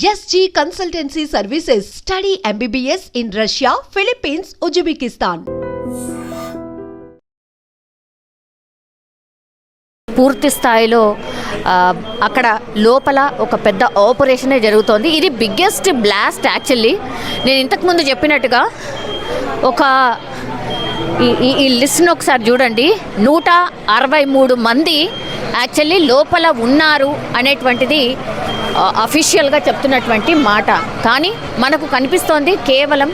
SG Consultancy Services. Study MBBS in Russia, Philippines, Uzbekistan. పూర్తి స్థాయిలో అక్కడ లోపల ఒక పెద్ద ఆపరేషనే జరుగుతోంది. ఇది బిగ్గెస్ట్ బ్లాస్ట్. యాక్చువల్లీ నేను ఇంతకుముందు చెప్పినట్టుగా ఒక ఈ లిస్ట్ను ఒకసారి చూడండి. 163 మంది యాక్చువల్లీ లోపల ఉన్నారు అనేటువంటిది అఫీషియల్గా చెప్తున్నటువంటి మాట. కానీ మనకు కనిపిస్తోంది కేవలం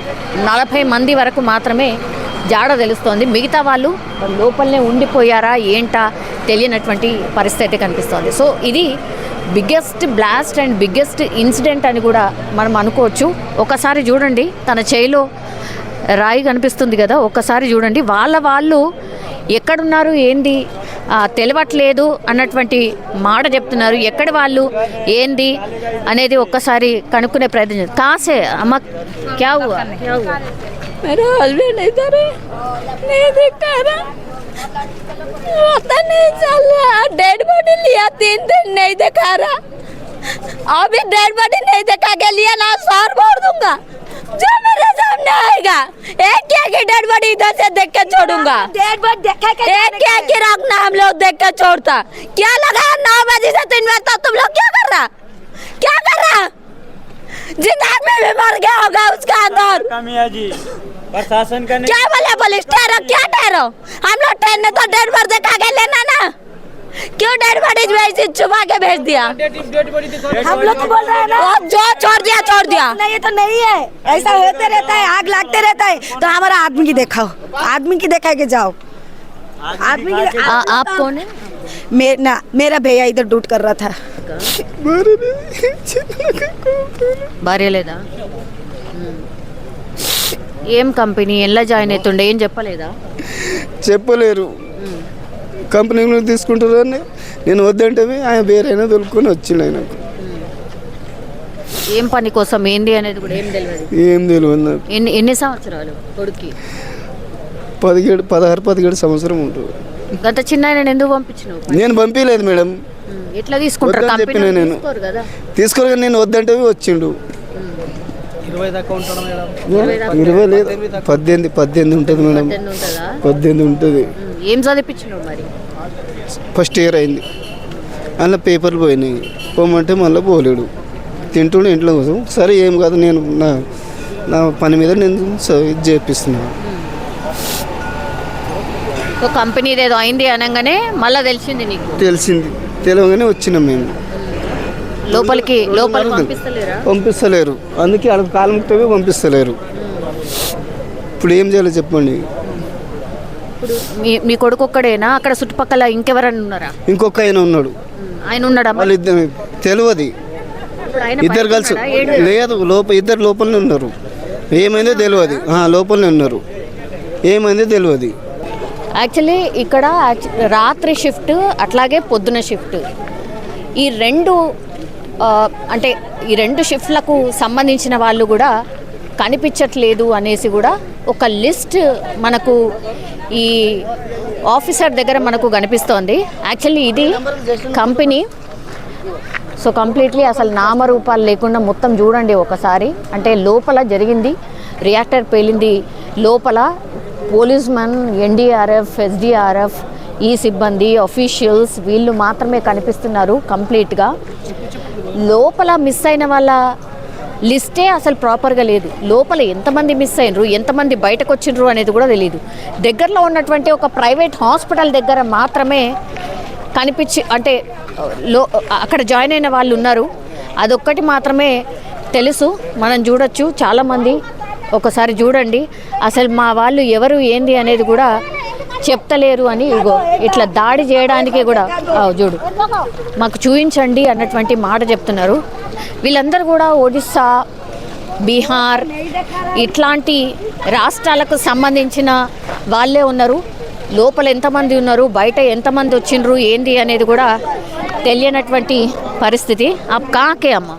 40 మంది వరకు మాత్రమే జాడ తెలుస్తోంది. మిగతా వాళ్ళు లోపలనే ఉండిపోయారా ఏంటా తెలియనటువంటి పరిస్థితి కనిపిస్తోంది. సో ఇది biggest blast and biggest incident అని కూడా మనం అనుకోవచ్చు. ఒకసారి చూడండి, తన చేయిలో రాయి కనిపిస్తుంది కదా, ఒక్కసారి చూడండి. వాళ్ళు ఎక్కడున్నారు ఏంది తెలియట్లేదు అన్నటువంటి మాట చెప్తున్నారు. ఎక్కడి వాళ్ళు ఏంది అనేది ఒక్కసారి కనుక్కునే ప్రయత్నం చేస్తారు. కాసే అమ్మ క్యా హువా? मेरा हस्बैंड इधर है, नहीं दिखता है, पता नहीं चल रहा। डेड बॉडी लिया 3 दिन नहीं दिखा रहा। अभी डेड बॉडी नहीं दिखा के लिया ना, सौर बोल दूंगा जो मेरे सामने आएगा। एक क्या की डेड बॉडी इधर से देख के छोड़ूंगा, डेड बॉडी देखा के एक क्या की रखना हम लोग देख के छोड़ता। क्या लगा 9 बजे से 3 बजे तक तुम लोग क्या कर रहा? जिंदा आदमी भी मर गया होगा उसका अंदर। कमिया जी प्रशासन का क्या बोले पुलिस? ठहरो, क्या ठहरो? हम लोग ठहरने तो डेड बॉडी दिखा के लेना ना। क्यों डेड बॉडी वैसे छुपा के भेज दिया? हम लोग तो बोल रहे हैं ना, जो छोड़ दिया नहीं ये तो नहीं है, ऐसा होते रहता है, आग लगते रहता है। तो हमारा आदमी की दिखाओ, आदमी की दिखा के जाओ। आदमी की आप कौन है? मेरा भैया इधर ड्यूटी कर रहा था। భార్య లేదా? ఏం కంపెనీ ఎలా జాయిన్ అవుతుండే ఏం చెప్పలేదా? చెప్పలేరు. కంపెనీలో తీసుకుంటారని నేను వద్దంటే ఆయన వేరైనా దొరుకుని వచ్చిండు. ఆయనకు ఏం పని కోసం ఏంది అనేది కూడా ఏం తెలియదు. ఏం తెలియదు నాకు. ఎన్ని సంవత్సరాలు కొడుక్కి? 16-17 సంవత్సరం ఉంటుంది. గత చిన్న ఆయన ఎందుకు పంపించినావు? నేను పంపించలేదు మేడం. ఎట్లా తీసుకుంటారు? చెప్పిన నేను తీసుకోరు, నేను వద్దంటే వచ్చిండు. 20 దాకా ఉంటాడు మేడం. 20 లేదు, 18 ఉంటుంది మేడం. 18 ఉంటుంది. ఏం చదివించినావు మరి? ఫస్ట్ ఇయర్ అయింది. అందులో పేపర్లు పోయినాయి, పోమంటే మళ్ళీ పోలేడు. తింటుండే ఇంట్లో కోసం. సరే ఏం కాదు, నేను నా పని మీద నేను ఇది చేపిస్తున్నాను. కంపెనీ ఏదో అయింది అనగానే మళ్ళీ తెలిసింది నీకు? తెలియగానే వచ్చినాం మేము. లోపలికి పంపిస్తలేరు. అందుకే అక్కడ కాలం పంపిస్తలేరు. ఇప్పుడు ఏం చేయాలో చెప్పండి. ఇప్పుడు మీ కొడుకు ఒక్కడేనా? అక్కడ చుట్టుపక్కల ఇంకెవరైనా ఉన్నారా? ఇంకొక ఆయన ఉన్నాడు. ఆయన ఉన్నాడా? వాళ్ళు తెలియదు. ఇద్దరు కలిసి లేదు, ఇద్దరు లోపలనే ఉన్నారు. ఏమైందో తెలియదు. లోపలనే ఉన్నారు. ఏమైందో తెలియదు. యాక్చువల్లీ ఇక్కడ రాత్రి షిఫ్ట్ అట్లాగే పొద్దున షిఫ్ట్, ఈ రెండు షిఫ్ట్లకు సంబంధించిన వాళ్ళు కూడా కనిపించట్లేదు అనేసి కూడా ఒక లిస్ట్ మనకు ఈ ఆఫీసర్ దగ్గర మనకు కనిపిస్తోంది. యాక్చువల్లీ ఇది కంపెనీ. సో కంప్లీట్లీ అసలు నామరూపాలు లేకుండా మొత్తం చూడండి ఒకసారి. అంటే లోపల జరిగింది, రియాక్టర్ పేలింది. లోపల పోలీస్ మెన్, NDRF, SDRF, ఈ సిబ్బంది, అఫీషియల్స్ వీళ్ళు మాత్రమే కనిపిస్తున్నారు కంప్లీట్గా. లోపల మిస్ అయిన వాళ్ళ లిస్టే అసలు ప్రాపర్గా లేదు. లోపల ఎంతమంది మిస్ అయినరు, ఎంతమంది బయటకు వచ్చిండ్రు అనేది కూడా తెలియదు. దగ్గరలో ఉన్నటువంటి ఒక ప్రైవేట్ హాస్పిటల్ దగ్గర మాత్రమే అంటే అక్కడ జాయిన్ అయిన వాళ్ళు ఉన్నారు. అదొక్కటి మాత్రమే తెలుసు. మనం చూడొచ్చు చాలామంది. ఒకసారి చూడండి, అసలు మా వాళ్ళు ఎవరు ఏంది అనేది కూడా చెప్తలేరు అని ఇట్లా దాడి చేయడానికే కూడా చూడు మాకు చూపించండి అన్నటువంటి మాట చెప్తున్నారు. వీళ్ళందరూ కూడా ఒడిస్సా, బీహార్ ఇట్లాంటి రాష్ట్రాలకు సంబంధించిన వాళ్ళే ఉన్నారు. లోపల ఎంతమంది ఉన్నారు, బయట ఎంతమంది వచ్చిండ్రు ఏంది అనేది కూడా తెలియనటువంటి పరిస్థితి. आप कहाँ के अम्मा?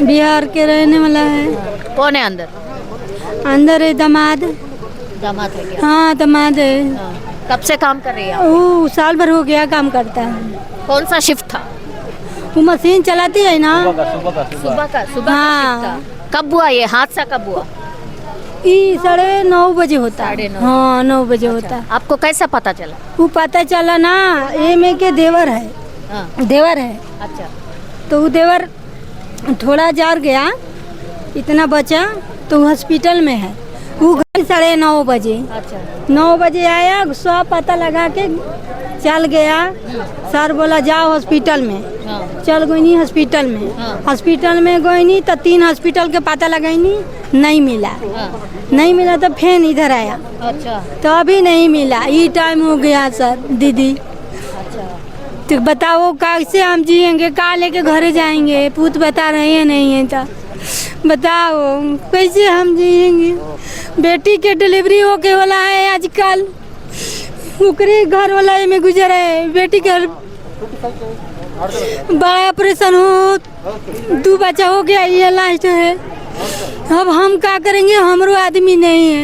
बिहार के रहने वाला है। कौन है अंदर है दामाद है क्या? हाँ दामाद है। कब से काम कर रही है? वो साल भर हो गया काम करता है। कौन सा शिफ्ट था? वो मशीन चलाती है ना। सुबह हाँ। का कब हुआ ये हादसा, कब हुआ? ये 9:30 बजे होता है। 9:30। हाँ 9 बजे होता है। आपको कैसा पता चला? वो पता चला ना, ये में के देवर है, हाँ। देवर है, अच्छा। तो वो देवर थोड़ा जार गया, इतना बचा तो हॉस्पिटल में है। वो घर 9:30 बजे, अच्छा। 9 बजे आया, सब पता लगा के चल गया। सर बोला जाओ हॉस्पिटल में, हाँ। चल गई नहीं हॉस्पिटल में। हाँ। हॉस्पिटल में गई नहीं तो 3 हॉस्पिटल के पता लगाई नहीं मिला। हाँ। नहीं मिला तो फिर इधर आया अच्छा। तो अभी नहीं मिला। ये टाइम हो गया सर दीदी, अच्छा। तो बताओ कैसे हम जिएंगे, का लेके घरे जाएंगे? पूत बता रहे हैं नहीं है तो बताओ कैसे हम जिएंगे? बेटी के डिलीवरी होके वाला है आजकल, उकरे घर वाला में गुजर है। बेटी का बड़ा ऑपरेशन हो, 2 बच्चा हो गया, ये लास्ट है। अब हम क्या करेंगे? हमारो आदमी नहीं है।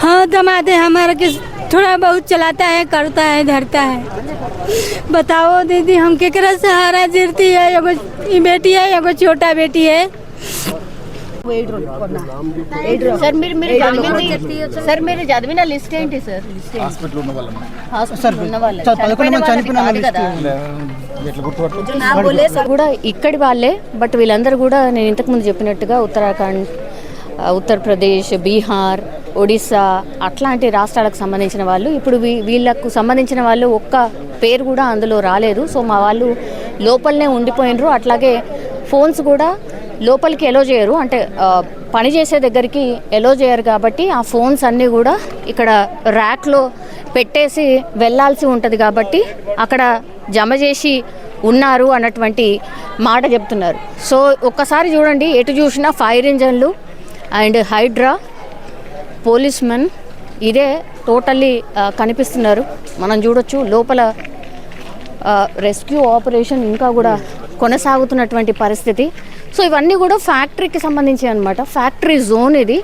हाँ दमादे हमारा के थोड़ा बहुत चलाता है, करता है, धरता है। बताओ दीदी हम केकरा सहारा जीती है? एगो बेटी है, एगो छोटा बेटी है। సార్ మీరు సార్ మీరు చదివిన లిస్ట్ ఏంటి సార్? లిస్ట్ హాస్పిటల్ ఉన్న వాళ్ళ కూడా ఇక్కడి వాళ్ళే. బట్ వీళ్ళందరూ కూడా నేను ఇంతకుముందు చెప్పినట్టుగా ఉత్తరాఖండ్, ఉత్తరప్రదేశ్, బీహార్, ఒడిస్సా అట్లాంటి రాష్ట్రాలకు సంబంధించిన వాళ్ళు. ఇప్పుడు వీళ్ళకు సంబంధించిన వాళ్ళు ఒక్క పేరు కూడా అందులో రాలేదు. సో మా వాళ్ళు లోపలనే ఉండిపోయినరు. అట్లాగే ఫోన్స్ కూడా లోపలికి ఎలో చేయరు, అంటే పని చేసే దగ్గరికి ఎలో చేయరు. కాబట్టి ఆ ఫోన్స్ అన్నీ కూడా ఇక్కడ ర్యాక్లో పెట్టేసి వెళ్ళాల్సి ఉంటుంది. కాబట్టి అక్కడ జమ చేసి ఉన్నారు అన్నటువంటి మాట చెప్తున్నారు. సో ఒక్కసారి చూడండి, ఎటు చూసినా ఫైర్ ఇంజన్లు అండ్ హైడ్రా, పోలీస్ మెన్ ఇదే టోటల్లీ కనిపిస్తున్నారు. మనం చూడొచ్చు లోపల రెస్క్యూ ఆపరేషన్ ఇంకా కూడా కొనసాగుతున్నటువంటి పరిస్థితి. సో ఇవన్నీ కూడా ఫ్యాక్టరీకి సంబంధించి అనమాట. ఫ్యాక్టరీ జోన్ ఇది.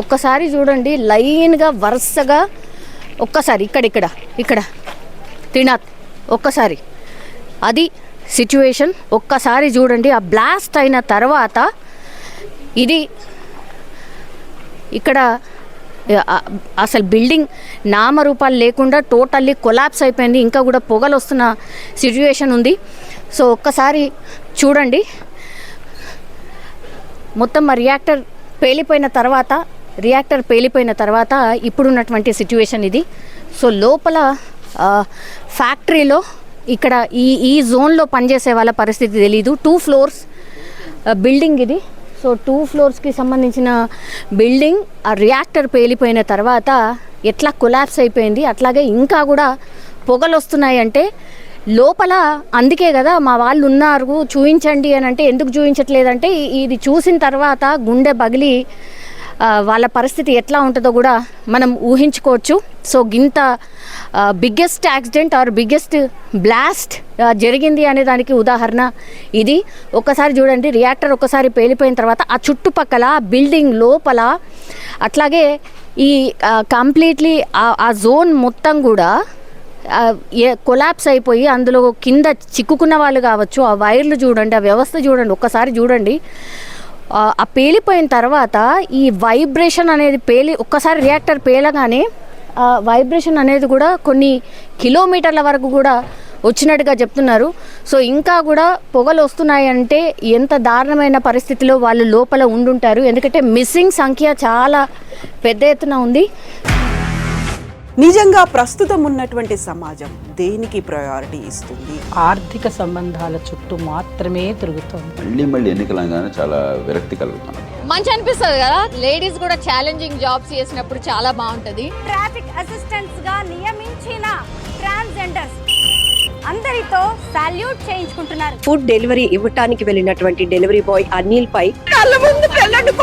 ఒక్కసారి చూడండి లైన్గా వరుసగా, ఒక్కసారి ఇక్కడ త్రినాథ్, ఒక్కసారి అది సిచ్యువేషన్. ఒక్కసారి చూడండి ఆ బ్లాస్ట్ అయిన తర్వాత ఇది ఇక్కడ అసలు బిల్డింగ్ నామరూపాలు లేకుండా టోటల్లీ కొలాప్స్ అయిపోయింది. ఇంకా కూడా పొగలు వస్తున్న సిచ్యువేషన్ ఉంది. సో ఒక్కసారి చూడండి మొత్తం రియాక్టర్ పేలిపోయిన తర్వాత ఇప్పుడున్నటువంటి సిచ్యువేషన్ ఇది. సో లోపల ఫ్యాక్టరీలో ఇక్కడ ఈ జోన్లో పనిచేసే వాళ్ళ పరిస్థితి తెలీదు. 2 floors బిల్డింగ్ ఇది. సో 2 floors సంబంధించిన బిల్డింగ్ ఆ రియాక్టర్ పేలిపోయిన తర్వాత ఎట్లా కొలాప్స్ అయిపోయింది. అట్లాగే ఇంకా కూడా పొగలు వస్తున్నాయి. అంటే లోపల అందుకే కదా మా వాళ్ళు ఉన్నారు చూపించండి అని అంటే, ఎందుకు చూపించట్లేదంటే ఇది చూసిన తర్వాత గుండె పగిలి వాళ్ళ పరిస్థితి ఎట్లా ఉంటుందో కూడా మనం ఊహించుకోవచ్చు. సో గింత biggest accident or biggest blast జరిగింది అనే దానికి ఉదాహరణ ఇది. ఒక్కసారి చూడండి రియాక్టర్ ఒక్కసారి పేలిపోయిన తర్వాత ఆ చుట్టుపక్కల బిల్డింగ్ లోపల అట్లాగే ఈ కంప్లీట్లీ ఆ జోన్ మొత్తం కూడా కొలాప్స్ అయిపోయి అందులో కింద చిక్కుకున్న వాళ్ళు కావచ్చు. ఆ వైర్లు చూడండి, ఆ వ్యవస్థ చూడండి, ఒక్కసారి చూడండి. ఆ పేలిపోయిన తర్వాత ఈ వైబ్రేషన్ అనేది ఒక్కసారి రియాక్టర్ పేలగానే వైబ్రేషన్ అనేది కూడా కొన్ని కిలోమీటర్ల వరకు కూడా వచ్చినట్టుగా చెప్తున్నారు. సో ఇంకా కూడా పొగలు వస్తున్నాయంటే ఎంత దారుణమైన పరిస్థితిలో వాళ్ళు లోపల ఉండుంటారు. ఎందుకంటే మిస్సింగ్ సంఖ్య చాలా పెద్ద ఎత్తున ఉంది. నిజంగా ప్రస్తుతం ఉన్నటువంటి సమాజం దేనికి ప్రయారిటీ ఇస్తుంది? ఆర్థిక సంబంధాల చుట్టూ మాత్రమే తిరుగుతుంది. మళ్ళీ ఎన్నికలంగానే చాలా విరక్తి కలుగుతాం. మంచి అనిపిస్తుంది కదా, లేడీస్ కూడా ఛాలెంజింగ్ జాబ్స్ చేసినప్పుడు చాలా బాగుంటుంది. ట్రాఫిక్ అసిస్టెంట్స్ గా నియమించిన ట్రాన్స్జెండర్స్ అందరితో సాల్యూట్ చేయించుకుంటున్నారు. ఫుడ్ డెలివరీ ఇవ్వటానికి వెళ్ళినటువంటి డెలివరీ బాయ్ అనిల్ పై కళ్ళ ముందు పెళ్ళండి